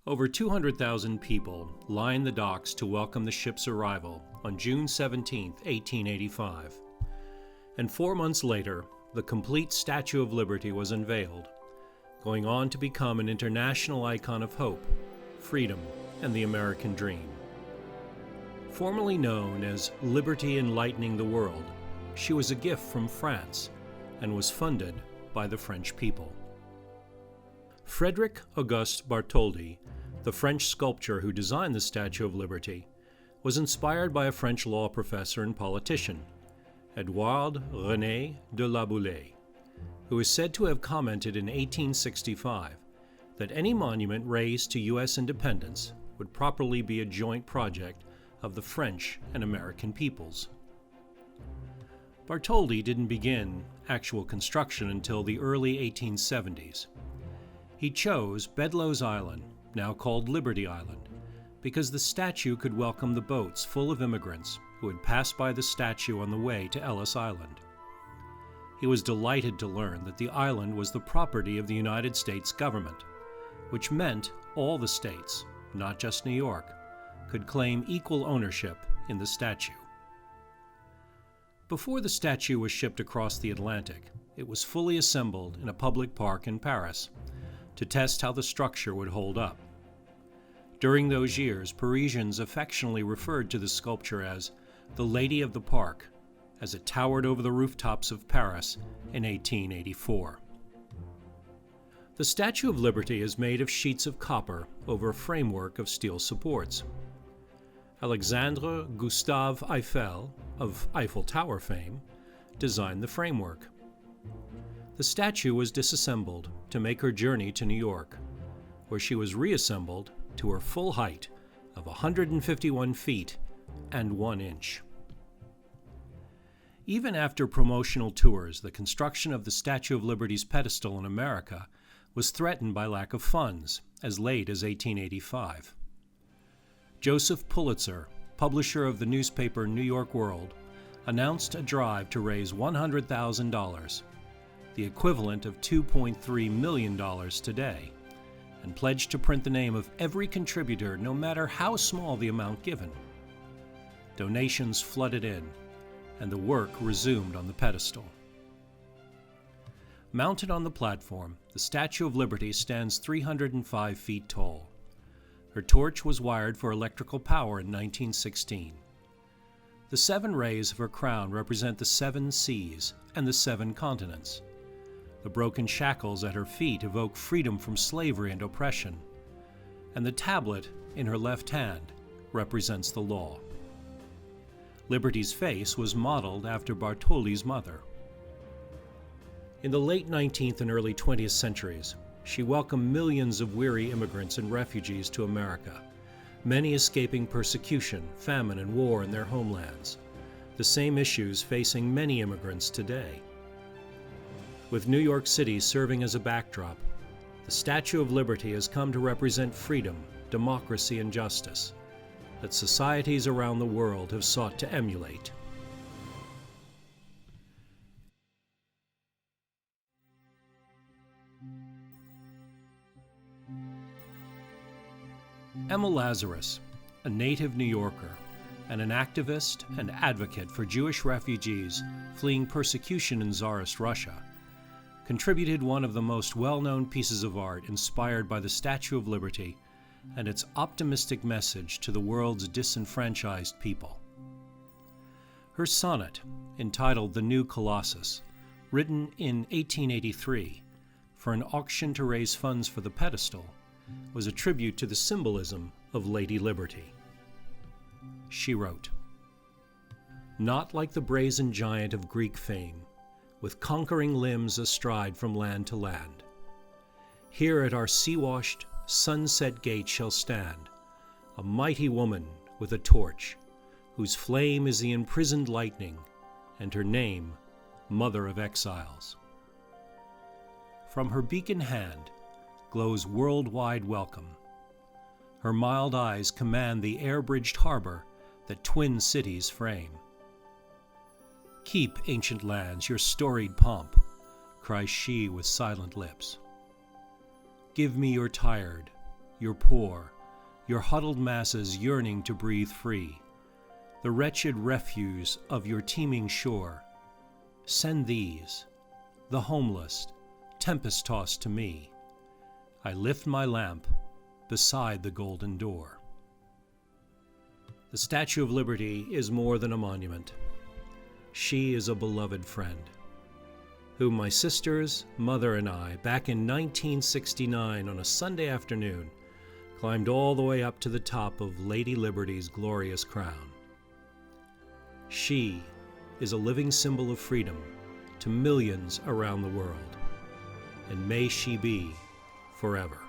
Over 200,000 people lined the docks to welcome the ship's arrival on June 17, 1885. And 4 months later, the complete Statue of Liberty was unveiled, going on to become an international icon of hope, freedom, and the American dream. Formerly known as Liberty Enlightening the World, she was a gift from France and was funded by the French people. Frédéric Auguste Bartholdi, the French sculptor who designed the Statue of Liberty, was inspired by a French law professor and politician, Édouard René de la Boulaye, who is said to have commented in 1865 that any monument raised to U.S. independence would properly be a joint project of the French and American peoples. Bartholdi didn't begin actual construction until the early 1870s. He chose Bedloe's Island, now called Liberty Island, because the statue could welcome the boats full of immigrants who had passed by the statue on the way to Ellis Island. He was delighted to learn that the island was the property of the United States government, which meant all the states, not just New York, could claim equal ownership in the statue. Before the statue was shipped across the Atlantic, it was fully assembled in a public park in Paris to test how the structure would hold up. During those years, Parisians affectionately referred to the sculpture as the Lady of the Park, as it towered over the rooftops of Paris in 1884. The Statue of Liberty is made of sheets of copper over a framework of steel supports. Alexandre Gustave Eiffel, of Eiffel Tower fame, designed the framework. The statue was disassembled to make her journey to New York, where she was reassembled to her full height of 151 feet and 1 inch. Even after promotional tours, the construction of the Statue of Liberty's pedestal in America was threatened by lack of funds as late as 1885. Joseph Pulitzer, publisher of the newspaper New York World, announced a drive to raise $100,000, the equivalent of $2.3 million today, and pledged to print the name of every contributor no matter how small the amount given. Donations flooded in, and the work resumed on the pedestal. Mounted on the platform, the Statue of Liberty stands 305 feet tall. Her torch was wired for electrical power in 1916. The 7 rays of her crown represent the 7 seas and the 7 continents. The broken shackles at her feet evoke freedom from slavery and oppression, and the tablet in her left hand represents the law. Liberty's face was modeled after Bartholdi's mother. In the late 19th and early 20th centuries, she welcomed millions of weary immigrants and refugees to America, many escaping persecution, famine, and war in their homelands, the same issues facing many immigrants today. With New York City serving as a backdrop, the Statue of Liberty has come to represent freedom, democracy, and justice that societies around the world have sought to emulate. Emma Lazarus, a native New Yorker and an activist and advocate for Jewish refugees fleeing persecution in Tsarist Russia, contributed one of the most well-known pieces of art inspired by the Statue of Liberty and its optimistic message to the world's disenfranchised people. Her sonnet, entitled The New Colossus, written in 1883 for an auction to raise funds for the pedestal, was a tribute to the symbolism of Lady Liberty. She wrote, "Not like the brazen giant of Greek fame, with conquering limbs astride from land to land. Here at our sea-washed, sunset gate shall stand a mighty woman with a torch, whose flame is the imprisoned lightning, and her name, Mother of Exiles. From her beacon hand glows worldwide welcome. Her mild eyes command the air-bridged harbor that twin cities frame. Keep, ancient lands, your storied pomp, cries she with silent lips. Give me your tired, your poor, your huddled masses yearning to breathe free, the wretched refuse of your teeming shore. Send these, the homeless, tempest-tossed to me. I lift my lamp beside the golden door. The Statue of Liberty is more than a monument. She is a beloved friend, whom my sisters, mother, and I, back in 1969 on a Sunday afternoon, climbed all the way up to the top of Lady Liberty's glorious crown. She is a living symbol of freedom to millions around the world, and may she be forever.